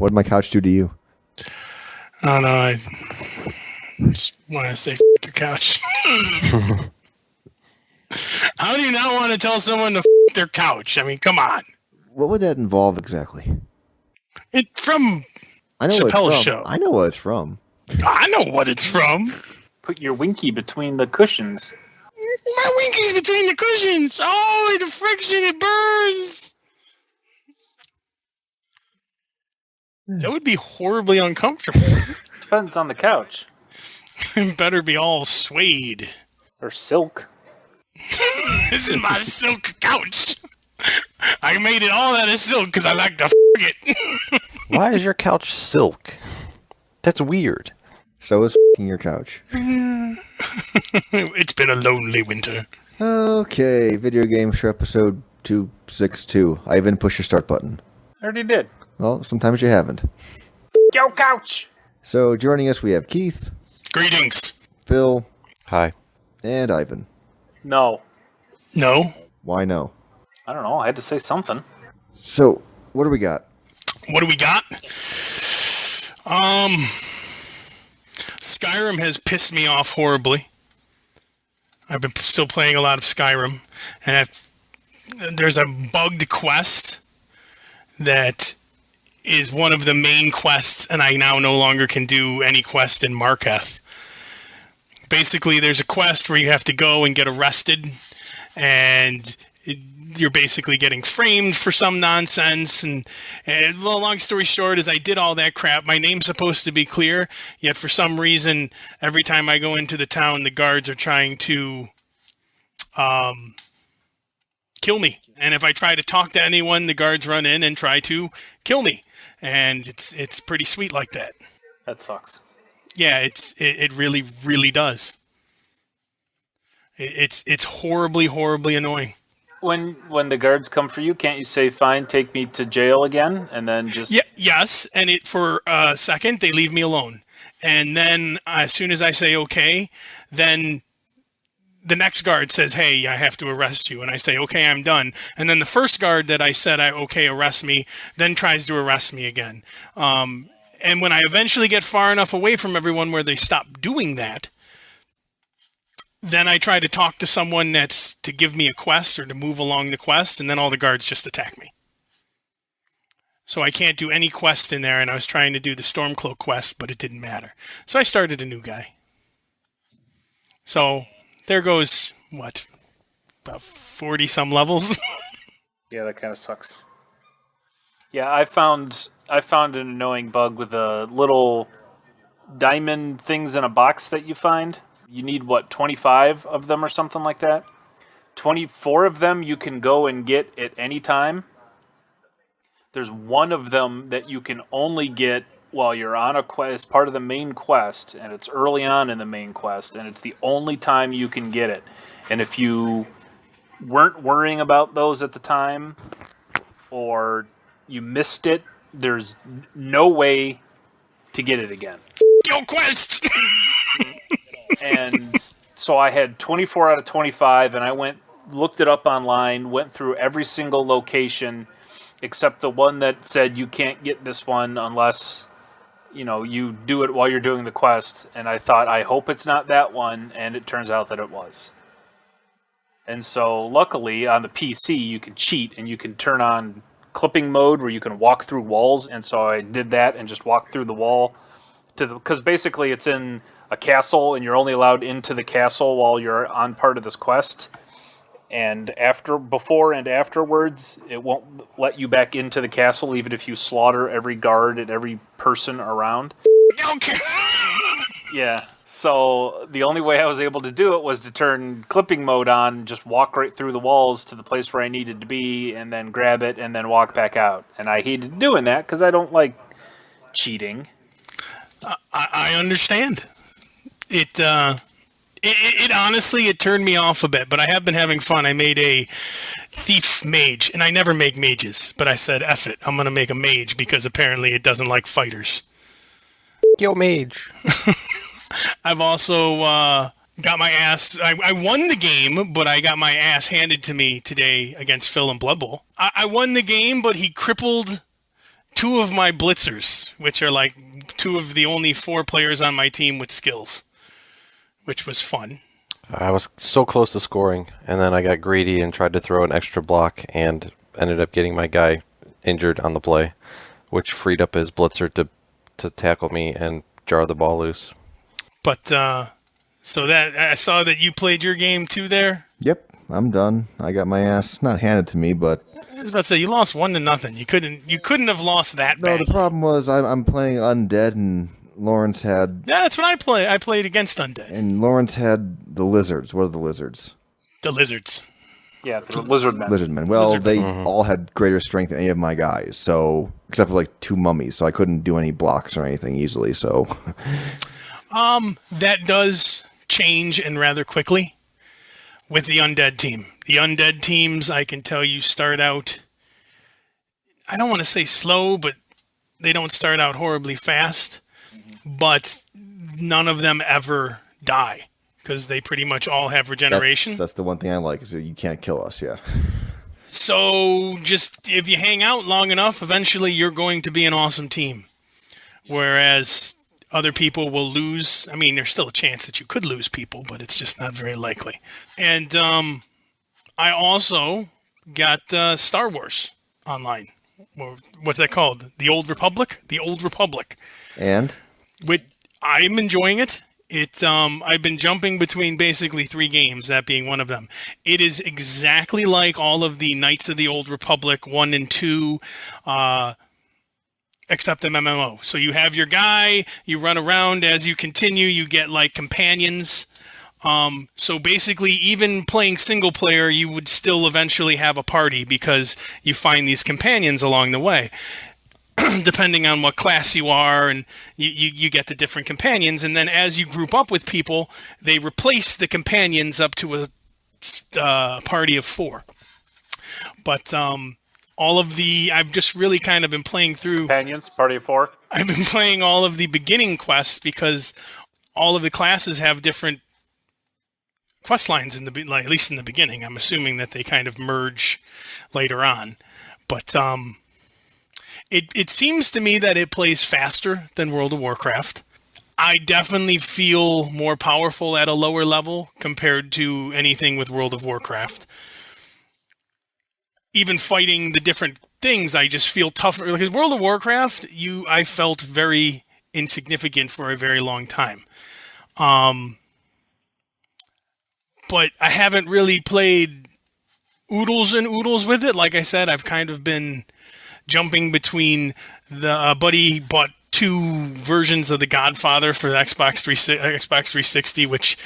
What did my couch do to you? Oh, no, I just want to say your couch. How do you not want to tell someone to their couch? I mean, come on. What would that involve exactly? It's from I know Chappelle's what it's from. show. I know what it's from. I know what it's from. Put your winky between the cushions. My winky's between the cushions. Oh, the friction, it burns. That would be horribly uncomfortable. Depends on the couch. It better be all suede. Or silk. This is my silk couch. I made it all out of silk because I like to it. Why is your couch silk? That's weird. So is your couch. It's been a lonely winter. Okay, video games for episode 262. I even pushed your start button. I already did. Well, sometimes you haven't. Yo, couch! So joining us, we have Keith. Greetings. Phil. Hi. And Ivan. No. No? Why no? I don't know. I had to say something. So, what do we got? What do we got? Skyrim has pissed me off horribly. I've been still playing a lot of Skyrim, and there's a bugged quest that is one of the main quests, and I now no longer can do any quest in Marketh. Basically, there's a quest where you have to go and get arrested, and you're basically getting framed for some nonsense. And long story short is I did all that crap. My name's supposed to be clear, yet for some reason, every time I go into the town, the guards are trying to kill me. And if I try to talk to anyone, the guards run in and try to kill me. And it's pretty sweet like that. That sucks. Yeah, it really, really does. It's horribly, horribly annoying. When the guards come for you, can't you say, fine, take me to jail again, and then just... Yeah, yes, and for a second, they leave me alone. And then as soon as I say okay, then the next guard says, hey, I have to arrest you. And I say, okay, I'm done. And then the first guard that I said, okay, arrest me, then tries to arrest me again. And when I eventually get far enough away from everyone where they stop doing that, then I try to talk to someone that's to give me a quest or to move along the quest, and then all the guards just attack me. So I can't do any quest in there, and I was trying to do the Stormcloak quest, but it didn't matter. So I started a new guy. So there goes, what, about 40-some levels? Yeah, that kind of sucks. Yeah, I found an annoying bug with the little diamond things in a box that you find. You need, 25 of them or something like that? 24 of them you can go and get at any time. There's one of them that you can only get while you're on a quest, part of the main quest, and it's early on in the main quest, and it's the only time you can get it. And if you weren't worrying about those at the time, or you missed it, there's no way to get it again. Go quest! And so I had 24 out of 25, and I looked it up online, went through every single location, except the one that said you can't get this one unless, you do it while you're doing the quest. And I thought, I hope it's not that one, and it turns out that it was. And so luckily on the PC you can cheat, and you can turn on clipping mode where you can walk through walls. And so I did that and just walked through the wall because basically it's in a castle, and you're only allowed into the castle while you're on part of this quest. And before and afterwards, it won't let you back into the castle, even if you slaughter every guard and every person around. Okay. Yeah. So the only way I was able to do it was to turn clipping mode on, just walk right through the walls to the place where I needed to be, and then grab it, and then walk back out. And I hated doing that because I don't like cheating. I understand. It honestly, it turned me off a bit, but I have been having fun. I made a thief mage, and I never make mages, but I said, F it, I'm going to make a mage because apparently it doesn't like fighters. Yo, mage. I've also got my ass... I won the game, but I got my ass handed to me today against Phil in Blood Bowl. I won the game, but he crippled two of my blitzers, which are like two of the only 4 players on my team with skills, which was fun. I was so close to scoring, and then I got greedy and tried to throw an extra block and ended up getting my guy injured on the play, which freed up his blitzer to tackle me and jar the ball loose. But so that I saw that you played your game too there. Yep, I'm done. I got my ass not handed to me, but I was about to say you lost 1-0. You couldn't have lost that no. bad. The problem was I'm playing undead, and Lawrence had Yeah, that's what I play. I played against undead. and Lawrence had the lizards. What are the lizards? The lizards. Yeah, the lizard men. Lizard men. Well, Lizard they all had greater strength than any of my guys, so except for like 2 mummies, so I couldn't do any blocks or anything easily. So That does change and rather quickly with the undead team. The undead teams, I can tell you, start out, I don't want to say slow, but they don't start out horribly fast. But none of them ever die because they pretty much all have regeneration. that's the one thing I like is that you can't kill us. Yeah. So just if you hang out long enough, eventually you're going to be an awesome team. Whereas other people will lose. I mean, there's still a chance that you could lose people, but it's just not very likely. And I also got Star Wars online. What's that called? The Old Republic? The Old Republic. And Which I'm enjoying it. I've been jumping between basically 3 games, that being one of them. It is exactly like all of the Knights of the Old Republic 1 and 2, except the MMO. So you have your guy, you run around as you continue, you get like companions. So basically, even playing single player, you would still eventually have a party because you find these companions along the way. Depending on what class you are, and you get the different companions, and then as you group up with people, they replace the companions up to a party of 4. But I've just really kind of been playing through Companions, party of 4. I've been playing all of the beginning quests because all of the classes have different quest lines at least in the beginning. I'm assuming that they kind of merge later on, but It seems to me that it plays faster than World of Warcraft. I definitely feel more powerful at a lower level compared to anything with World of Warcraft. Even fighting the different things, I just feel tougher. Because World of Warcraft, I felt very insignificant for a very long time. But I haven't really played oodles and oodles with it. Like I said, I've kind of been jumping between the buddy bought 2 versions of The Godfather for the Xbox 360, which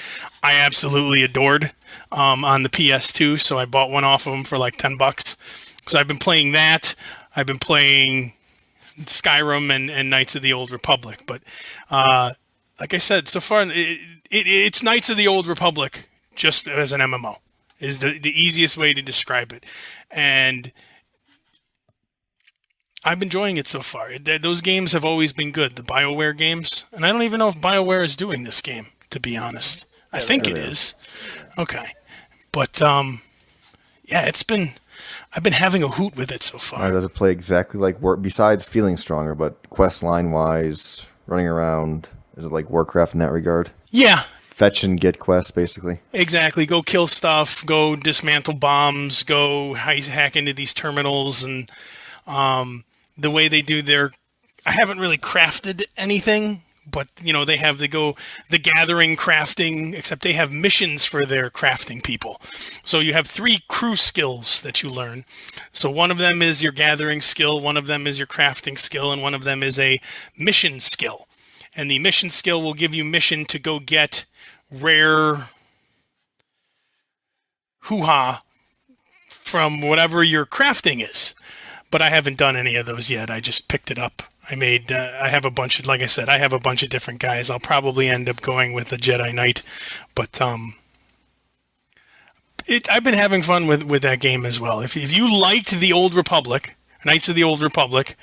I absolutely adored on the PS2. So I bought one off of him for like $10. So I've been playing that. I've been playing Skyrim and Knights of the Old Republic. But like I said, so far it's Knights of the Old Republic just as an MMO is the easiest way to describe it. And I'm enjoying it so far. Those games have always been good, the BioWare games. And I don't even know if BioWare is doing this game, to be honest. I think it is. Okay. But, yeah, I've been having a hoot with it so far. does it play exactly like work? Besides feeling stronger, but quest line wise, running around, is it like Warcraft in that regard? Yeah. Fetch and get quests, basically. Exactly. Go kill stuff, go dismantle bombs, go hack into these terminals, and the way they do I haven't really crafted anything, but they have the gathering crafting, except they have missions for their crafting people. So you have 3 crew skills that you learn. So one of them is your gathering skill, one of them is your crafting skill, and one of them is a mission skill. And the mission skill will give you mission to go get rare hoo-ha from whatever your crafting is. But I haven't done any of those yet. I just picked it up. I have a bunch of, like I said, I have a bunch of different guys. I'll probably end up going with the Jedi Knight. But I've been having fun with that game as well. If you liked the Old Republic, Knights of the Old Republic,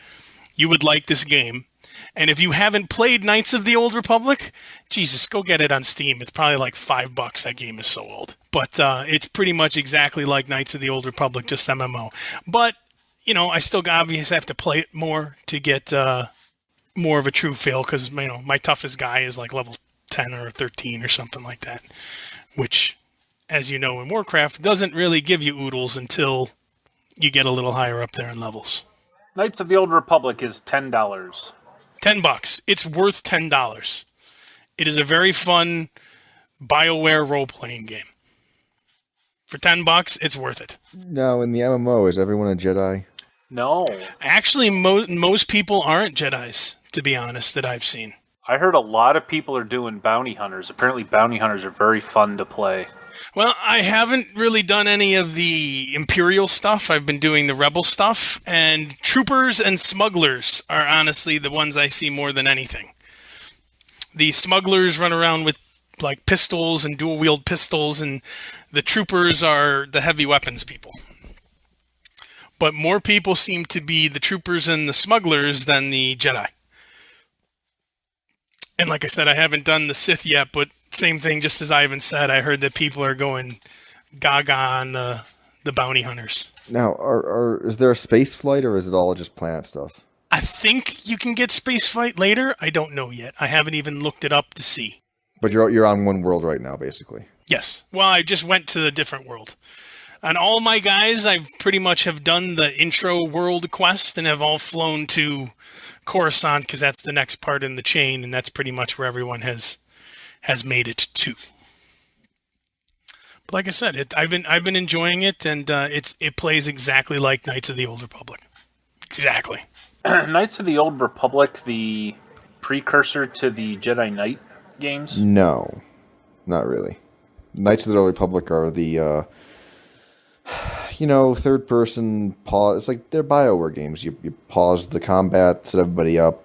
you would like this game. And if you haven't played Knights of the Old Republic, Jesus, go get it on Steam. It's probably like $5. That game is so old. But it's pretty much exactly like Knights of the Old Republic, just MMO. But I still obviously have to play it more to get more of a true feel, because my toughest guy is like level 10 or 13 or something like that, which, as you know, in Warcraft doesn't really give you oodles until you get a little higher up there in levels. Knights of the Old Republic is $10. $10. It's worth $10. It is a very fun BioWare role-playing game. For $10, it's worth it. Now, in the MMO, is everyone a Jedi? No. Actually, most people aren't Jedis, to be honest, that I've seen. I heard a lot of people are doing bounty hunters. Apparently bounty hunters are very fun to play. Well, I haven't really done any of the Imperial stuff. I've been doing the Rebel stuff, and troopers and smugglers are honestly the ones I see more than anything. The smugglers run around with like pistols and dual-wield pistols, and the troopers are the heavy weapons people. But more people seem to be the troopers and the smugglers than the Jedi. And like I said, I haven't done the Sith yet, but same thing, just as Ivan said, I heard that people are going gaga on the bounty hunters. Now, is there a space flight, or is it all just planet stuff? I think you can get space flight later. I don't know yet. I haven't even looked it up to see. But you're on one world right now, basically. Yes. Well, I just went to a different world. And all my guys, I pretty much have done the intro world quest and have all flown to Coruscant, because that's the next part in the chain, and that's pretty much where everyone has made it to. But like I said, I've been enjoying it, and it plays exactly like Knights of the Old Republic. Exactly. Knights of the Old Republic, the precursor to the Jedi Knight games? No, not really. Knights of the Old Republic are the, third-person pause. It's like they're BioWare games. You pause the combat, set everybody up,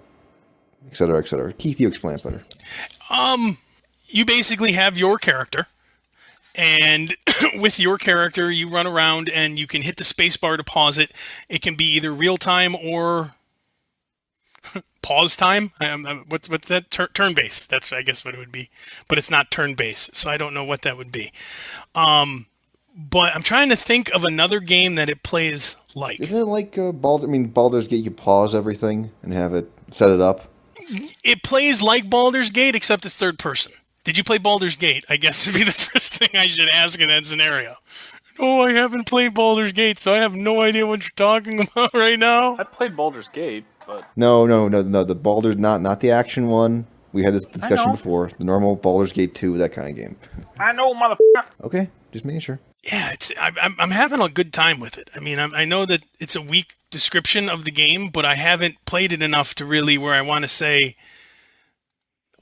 etc., etc. Keith, you explain it better. You basically have your character, and with your character, you run around and you can hit the space bar to pause it. It can be either real time or pause time. What's that? Turn-based. That's, I guess, what it would be. But it's not turn-based, so I don't know what that would be. But I'm trying to think of another game that it plays like. Isn't it like Baldur's Gate? You pause everything and have it set it up. It plays like Baldur's Gate, except it's third person. Did you play Baldur's Gate? I guess would be the first thing I should ask in that scenario. No, I haven't played Baldur's Gate, so I have no idea what you're talking about right now. I played Baldur's Gate, but... No. The Baldur's, not the action one. We had this discussion before. The normal Baldur's Gate 2, that kind of game. I know, motherfucker. Okay, just making sure. Yeah, I'm having a good time with it. I mean, I know that it's a weak description of the game, but I haven't played it enough to really where I want to say,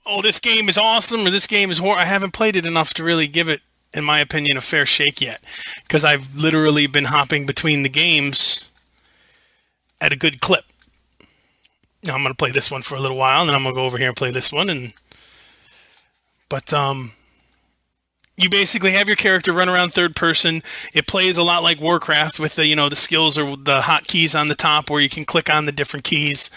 oh, this game is awesome or this game is horrible. I haven't played it enough to really give it, in my opinion, a fair shake yet, because I've literally been hopping between the games at a good clip. Now I'm going to play this one for a little while, and then I'm going to go over here and play this one. But you basically have your character run around third person. It plays a lot like Warcraft with the the skills or the hotkeys on the top where you can click on the different keys.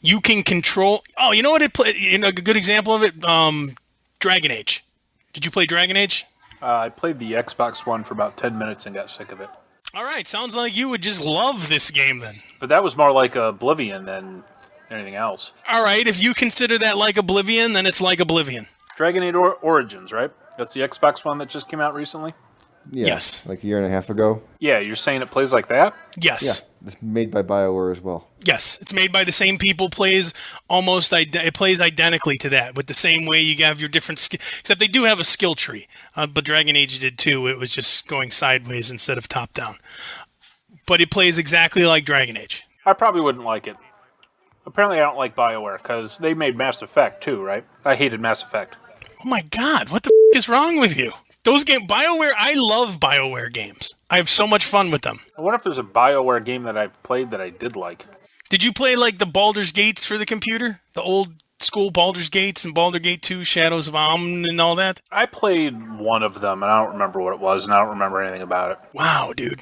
You can control. Oh, you know what it play? A good example of it. Dragon Age. Did you play Dragon Age? I played the Xbox One for about 10 minutes and got sick of it. All right, sounds like you would just love this game then. But that was more like Oblivion than anything else. All right, if you consider that like Oblivion, then it's like Oblivion. Dragon Age Origins, right? That's the Xbox One that just came out recently? Yeah, Yes. like a year and a half ago. Yeah, you're saying it plays like that? Yes. Yeah, it's made by BioWare as well. Yes, it's made by the same people. It plays identically to that, with the same way you have your different except they do have a skill tree. But Dragon Age did too. It was just going sideways instead of top down. But it plays exactly like Dragon Age. I probably wouldn't like it. Apparently, I don't like BioWare because they made Mass Effect too, right? I hated Mass Effect. Oh my God, what the is wrong with you? Those games, BioWare, I love BioWare games. I have so much fun with them. I wonder if there's a BioWare game that I've played that I did like. Did you play like the Baldur's Gates for the computer? The old school Baldur's Gates and Baldur's Gate 2, Shadows of Amn and all that? I played one of them, and I don't remember what it was, and I don't remember anything about it. Wow, dude.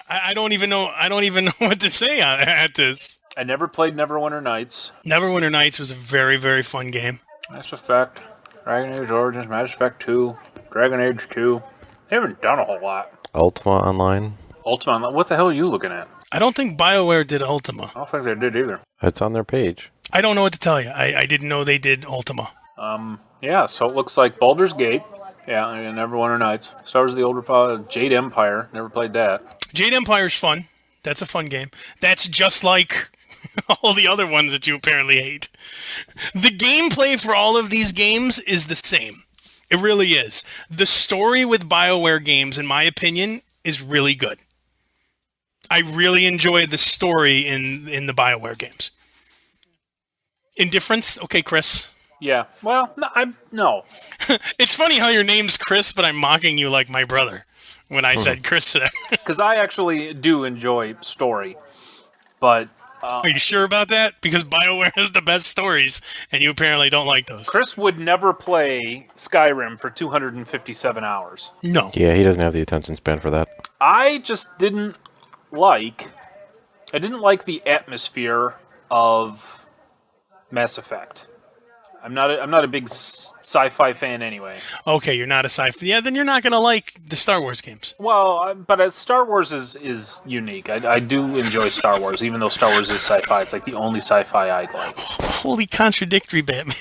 I don't even know. I don't even know what to say at this. I never played Neverwinter Nights. Neverwinter Nights was a very, very fun game. Mass Effect, Dragon Age Origins, Mass Effect 2, Dragon Age 2. They haven't done a whole lot. Ultima Online. Ultima Online. What the hell are you looking at? I don't think BioWare did Ultima. I don't think they did either. It's on their page. I don't know what to tell you. I didn't know they did Ultima. Yeah, so it looks like Baldur's Gate. Yeah, and Neverwinter Nights. Star Wars: The Old Republic. Jade Empire. Never played that. Jade Empire's fun. That's a fun game. That's just like all the other ones that you apparently hate. The gameplay for all of these games is the same. It really is. The story with BioWare games, in my opinion, is really good. I really enjoy the story in the BioWare games. Indifference? Okay, Chris. Yeah. Well, no. It's funny how your name's Chris, but I'm mocking you like my brother when I said Chris there. Because I actually do enjoy story, but Are you sure about that? Because BioWare has the best stories, and you apparently don't like those. Chris would never play Skyrim for 257 hours. No. Yeah, he doesn't have the attention span for that. I just didn't like the atmosphere of Mass Effect. I'm not a big sci-fi fan anyway. Okay, you're not a sci-fi. Yeah, then you're not going to like the Star Wars games. Well, but Star Wars is unique. I do enjoy Star Wars, even though Star Wars is sci-fi. It's like the only sci-fi I like. Holy contradictory, Batman.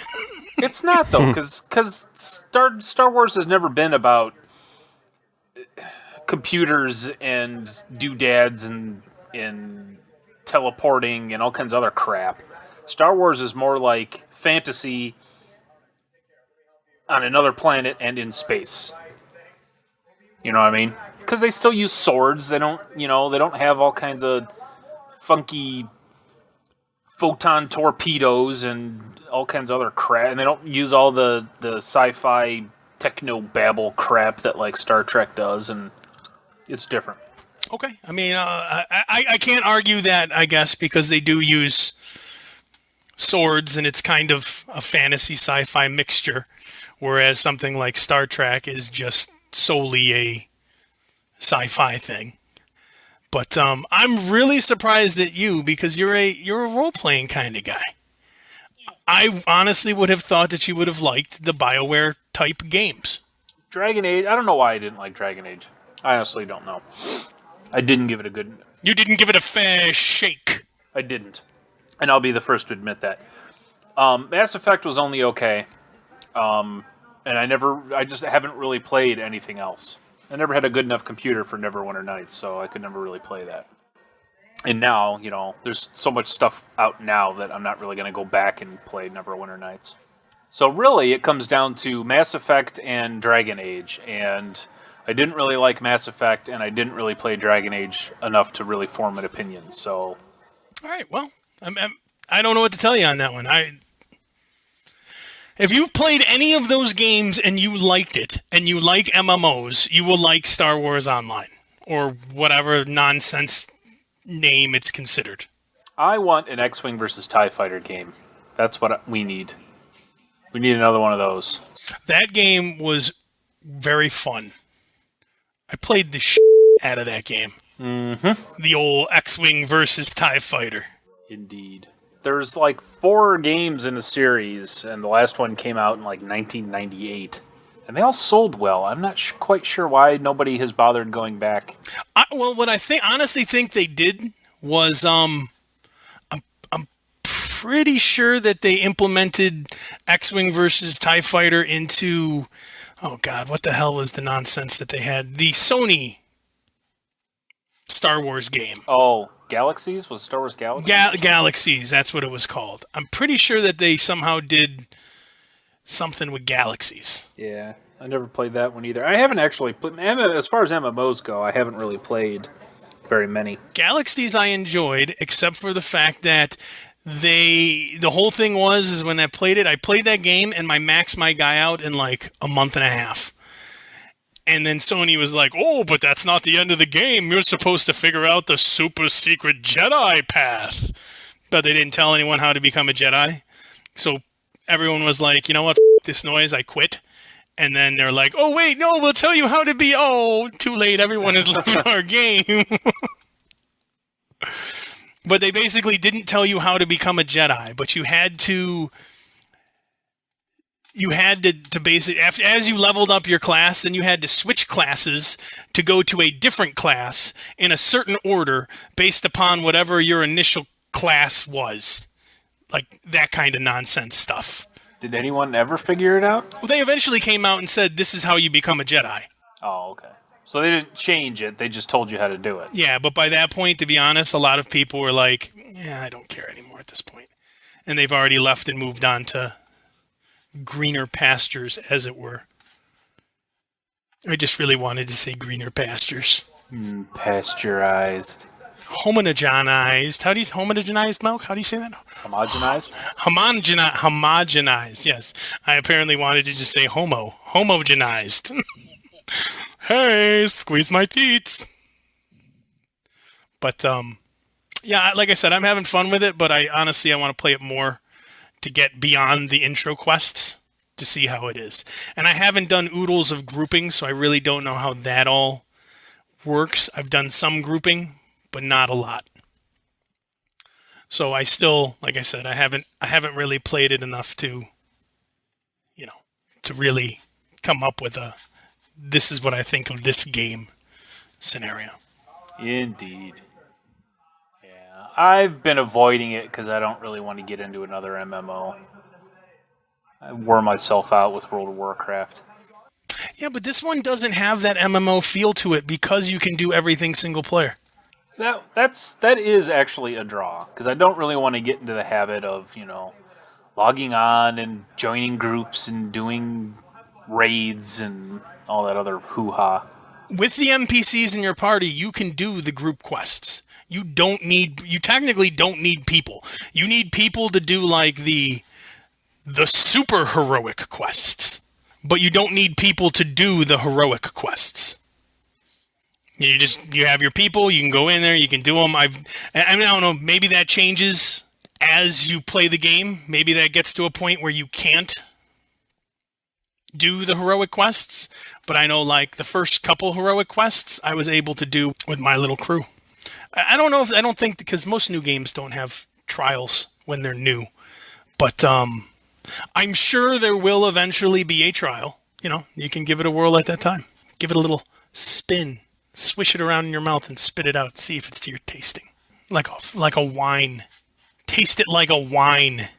It's not, though, because Star Wars has never been about computers and doodads and teleporting and all kinds of other crap. Star Wars is more like fantasy on another planet and in space. You know what I mean? Because they still use swords. They don't have all kinds of funky photon torpedoes and all kinds of other crap. And they don't use all the sci-fi techno-babble crap that like Star Trek does. And it's different. Okay. I mean, I can't argue that, I guess, because they do use swords and it's kind of a fantasy sci-fi mixture, whereas something like Star Trek is just solely a sci-fi thing. But I'm really surprised at you because you're a role-playing kind of guy. I honestly would have thought that you would have liked the BioWare type games. Dragon Age, I don't know why I didn't like Dragon Age. I honestly don't know. I didn't give it a good... You didn't give it a fair shake. I didn't. And I'll be the first to admit that. Mass Effect was only okay. And I just haven't really played anything else. I never had a good enough computer for Neverwinter Nights, so I could never really play that. And now, there's so much stuff out now that I'm not really going to go back and play Neverwinter Nights. So really, it comes down to Mass Effect and Dragon Age, and I didn't really like Mass Effect, and I didn't really play Dragon Age enough to really form an opinion, so... All right, well, I don't know what to tell you on that one. If you've played any of those games and you liked it, and you like MMOs, you will like Star Wars Online, or whatever nonsense name it's considered. I want an X-Wing versus TIE Fighter game. That's what we need. We need another one of those. That game was very fun. I played the out of that game. Mm-hmm. The old X-Wing versus TIE Fighter. Indeed. There's like 4 games in the series, and the last one came out in like 1998. And they all sold well. I'm not quite sure why nobody has bothered going back. Well, what I honestly think they did was, I'm pretty sure that they implemented X-Wing versus TIE Fighter into, oh God, what the hell was the nonsense that they had? The Sony Star Wars game. Oh, Galaxies? Was Star Wars Galaxies? Galaxies, that's what it was called. I'm pretty sure that they somehow did something with Galaxies. Yeah, I never played that one either. I haven't actually played... As far as MMOs go, I haven't really played very many. Galaxies I enjoyed, except for the fact that the whole thing was when I played that game and I maxed my guy out in like a month and a half. And then Sony was like, oh, but that's not the end of the game. You're supposed to figure out the super secret Jedi path. But they didn't tell anyone how to become a Jedi. So everyone was like, you know what, this noise, I quit. And then they're like, oh, wait, no, we'll tell you how to be. Oh, too late. Everyone has left our game. But they basically didn't tell you how to become a Jedi. But you had to you had to basically, as you leveled up your class, then you had to switch classes to go to a different class in a certain order based upon whatever your initial class was. Like that kind of nonsense stuff. Did anyone ever figure it out? Well, they eventually came out and said, this is how you become a Jedi. Oh, okay. So they didn't change it. They just told you how to do it. Yeah, but by that point, to be honest, a lot of people were like, yeah, I don't care anymore at this point. And they've already left and moved on to greener pastures, as it were. I just really wanted to say greener pastures. Pasteurized. Homogenized. How do you homogenized milk? How do you say that? Homogenized? Homogenized, yes. I apparently wanted to just say homogenized. Hey, squeeze my teeth. But, yeah, like I said, I'm having fun with it, but I want to play it more to get beyond the intro quests to see how it is. And I haven't done oodles of grouping, so I really don't know how that all works. I've done some grouping, but not a lot. So I still, like I said, I haven't really played it enough to, to really come up with this is what I think of this game scenario. Indeed. Yeah, I've been avoiding it because I don't really want to get into another MMO. I wore myself out with World of Warcraft. Yeah, but this one doesn't have that MMO feel to it because you can do everything single player. That is actually a draw because I don't really want to get into the habit of logging on and joining groups and doing raids and all that other hoo-ha. With the NPCs in your party, you can do the group quests. You technically don't need people. You need people to do like the super heroic quests, but you don't need people to do the heroic quests. You have your people, you can go in there, you can do them. I don't know, maybe that changes as you play the game. Maybe that gets to a point where you can't do the heroic quests, but I know like the first couple heroic quests I was able to do with my little crew. I don't think because most new games don't have trials when they're new, but I'm sure there will eventually be a trial. You can give it a whirl at that time. Give it a little spin, swish it around in your mouth and spit it out. See if it's to your tasting, like a wine. Taste it like a wine.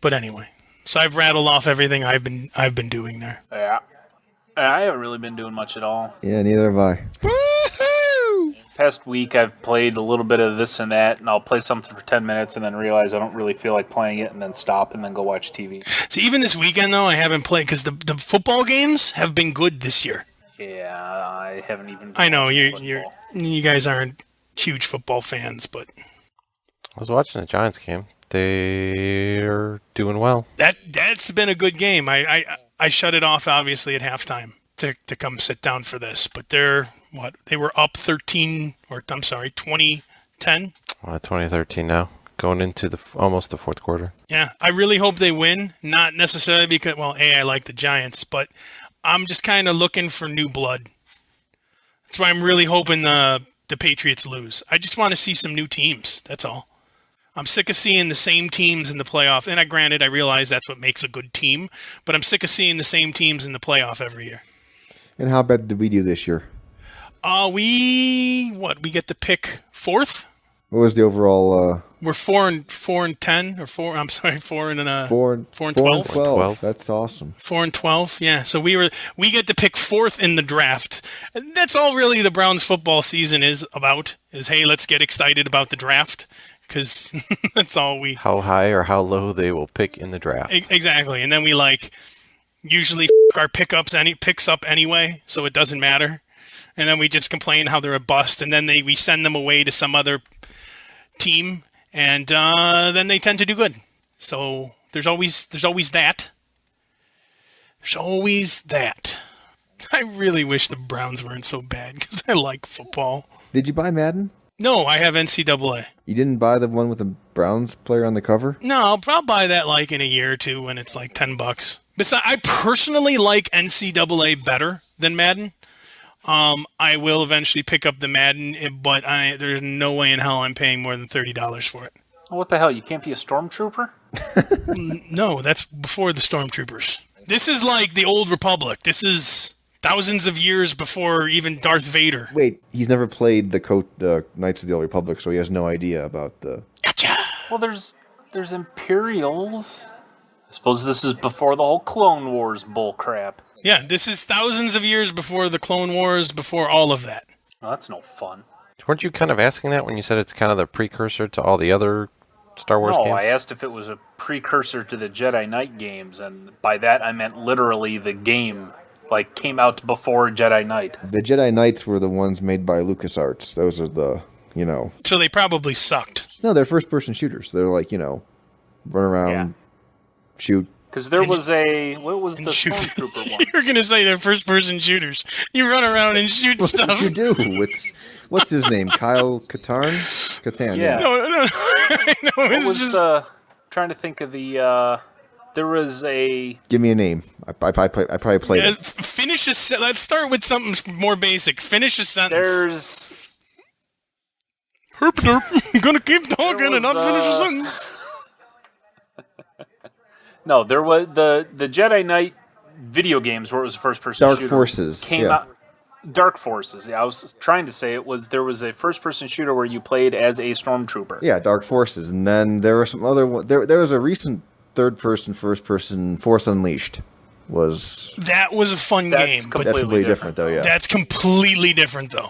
But anyway. So I've rattled off everything I've been doing there. Yeah. I haven't really been doing much at all. Yeah, neither have I. Woohoo! Past week I've played a little bit of this and that, and I'll play something for 10 minutes and then realize I don't really feel like playing it and then stop and then go watch TV. See, even this weekend, though, I haven't played because the football games have been good this year. Yeah, I haven't even... I know, you guys aren't huge football fans, but... I was watching the Giants game. They're doing well. That's been a good game. I shut it off obviously at halftime to come sit down for this, but they were up 2010. 2013 now, going into almost the fourth quarter. Yeah, I really hope they win. Not necessarily because I like the Giants, but I'm just kind of looking for new blood. That's why I'm really hoping the Patriots lose. I just want to see some new teams. That's all. I'm sick of seeing the same teams in the playoff. And I realize that's what makes a good team, but I'm sick of seeing the same teams in the playoff every year. And how bad did we do this year? We get to pick fourth? What was the overall? We're 4-10 or 4-12. 12. That's awesome. 4-12. Yeah. So we get to pick fourth in the draft. And that's all really the Browns football season is about. Hey, let's get excited about the draft. Because that's all how high or how low they will pick in the draft. Exactly. And then we usually our picks up anyway, so it doesn't matter. And then we just complain how they're a bust, and then we send them away to some other team, and then they tend to do good. So there's always that. There's always that. I really wish the Browns weren't so bad because I like football. Did you buy Madden? No, I have NCAA. You didn't buy the one with the Browns player on the cover? No, I'll buy that in a year or two when it's like $10. Besides, I personally like NCAA better than Madden. I will eventually pick up the Madden, but there's no way in hell I'm paying more than $30 for it. What the hell? You can't be a stormtrooper? No, that's before the Stormtroopers. This is like the Old Republic. This is thousands of years before even Darth Vader. Wait, he's never played the Knights of the Old Republic, so he has no idea about the... Gotcha! Well, there's Imperials. I suppose this is before the whole Clone Wars bullcrap. Yeah, this is thousands of years before the Clone Wars, before all of that. Well, that's no fun. Weren't you kind of asking that when you said it's kind of the precursor to all the other Star Wars No, games? I asked if it was a precursor to the Jedi Knight games, and by that I meant literally the game, like, came out before Jedi Knight. The Jedi Knights were the ones made by LucasArts. Those are the, So they probably sucked. No, they're first-person shooters. They're like, run around, shoot. Because there was what was the Shoot. Stormtrooper one? You're gonna say they're first-person shooters. You run around and shoot What stuff. you do? What's his name? Kyle Katarn? Katan, Yeah. No. I know, What it's was just... trying to think of the, there was a... Give me a name. I probably played it. Finish a let's start with something more basic. Finish a sentence. There's... Herp derp. I'm gonna keep talking There and not was, finish a sentence. No, there was the Jedi Knight video games where it was a first-person Dark shooter. Forces, Came yeah. out... Dark Forces. Yeah, I was trying to say there was a first-person shooter where you played as a stormtrooper. Yeah, Dark Forces. And then there were some other... There was a recent third-person, first-person Force Unleashed. That was a fun game, but That's completely different, though, yeah. that's completely different, though.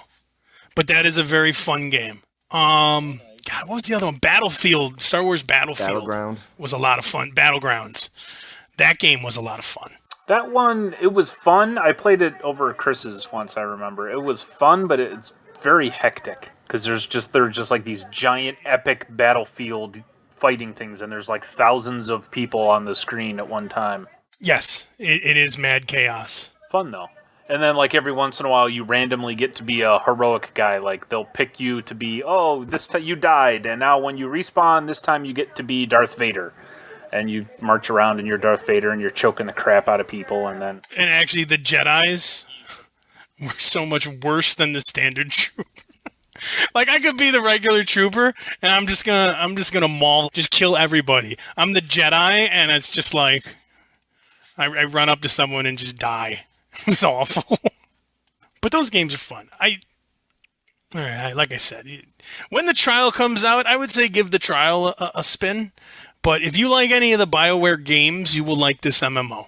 But that is a very fun game. God, what was the other one? Battlefield. Star Wars Battlefield. Battleground. Was a lot of fun. Battlegrounds. That game was a lot of fun. That one, it was fun. I played it over at Chris's once, I remember. It was fun, but it's very hectic. Because there are just like these giant epic battlefield fighting things, and there's like thousands of people on the screen at one time. Yes, it is mad chaos. Fun, though. And then, like, every once in a while, you randomly get to be a heroic guy. Like, they'll pick you to be, this time you died, and now when you respawn, this time you get to be Darth Vader. And you march around and you're Darth Vader, and you're choking the crap out of people, and then... And actually, the Jedis were so much worse than the standard trooper. Like, I could be the regular trooper, and I'm just gonna maul, just kill everybody. I'm the Jedi, and it's just like, I run up to someone and just die. It's awful. But those games are fun. Like I said, when the trial comes out, I would say give the trial a spin. But if you like any of the BioWare games, you will like this MMO.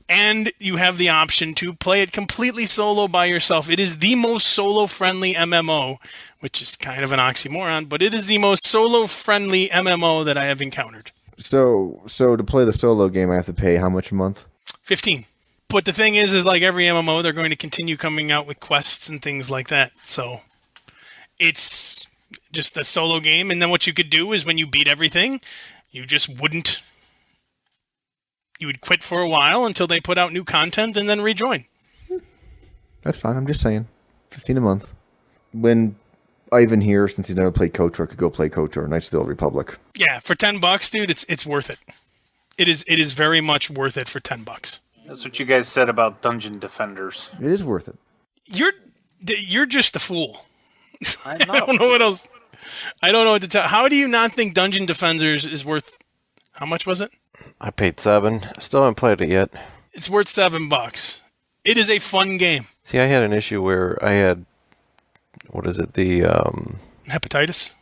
And you have the option to play it completely solo by yourself. It is the most solo-friendly MMO, which is kind of an oxymoron, but it is the most solo-friendly MMO that I have encountered. So to play the solo game, I have to pay how much a month? 15. But the thing is like every MMO, they're going to continue coming out with quests and things like that. So it's just a solo game. And then what you could do is when you beat everything, you would quit for a while until they put out new content and then rejoin. That's fine. I'm just saying. 15 a month. When Ivan here, since he's never played KOTOR, could go play KOTOR, Knights of the Old Republic. Yeah, for $10, dude, it's worth it. It is very much worth it for $10. That's what you guys said about Dungeon Defenders. It is worth it. You're just a fool. I don't know what else. I don't know what to tell. How do you not think Dungeon Defenders is worth? How much was it? I paid $7. Still haven't played it yet. It's worth $7. It is a fun game. See, I had an issue where I had, what is it, the... Hepatitis?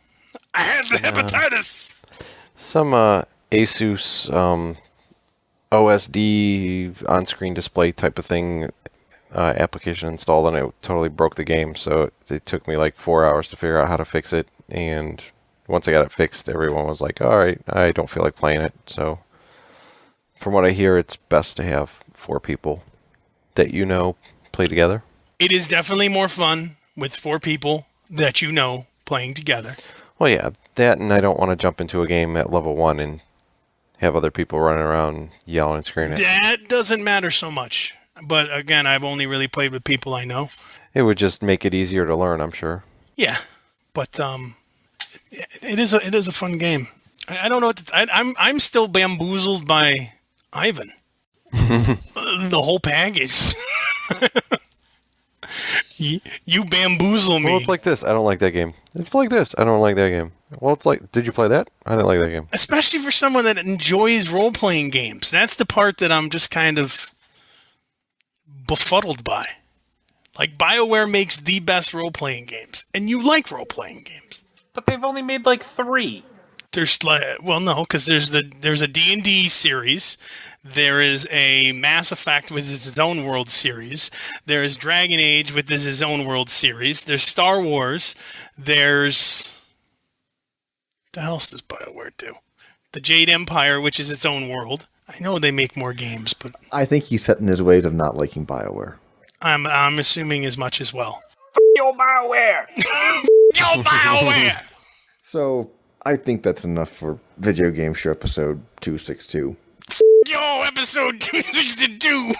I had the hepatitis! Some Asus OSD on-screen display type of thing application installed, and it totally broke the game. So it took me like 4 hours to figure out how to fix it. And once I got it fixed, everyone was like, all right, I don't feel like playing it. So from what I hear, it's best to have 4 people that play together. It is definitely more fun with 4 people that playing together. Well, yeah, that, and I don't want to jump into a game at level 1 and have other people running around yelling and screaming at me. That doesn't matter so much. But again, I've only really played with people I know. It would just make it easier to learn, I'm sure. Yeah, but it is a fun game. I don't know what I'm still bamboozled by Ivan. The whole package. You bamboozle me. Well, it's like this. I don't like that game. It's like this. I don't like that game. Well, it's like, did you play that? I didn't like that game. Especially for someone that enjoys role-playing games. That's the part that I'm just kind of befuddled by. Like, BioWare makes the best role-playing games, and you like role-playing games. But they've only made like 3. There's no, because there's a D&D series, there is a Mass Effect with its own world series, there is Dragon Age with its own world series, there's Star Wars, there's what the hell else does BioWare do? The Jade Empire, which is its own world. I know they make more games, but I think he's set in his ways of not liking BioWare. I'm assuming as much as well. Yo, BioWare! Yo, BioWare! So I think that's enough for Video Game Show episode 262. Yo, episode 262!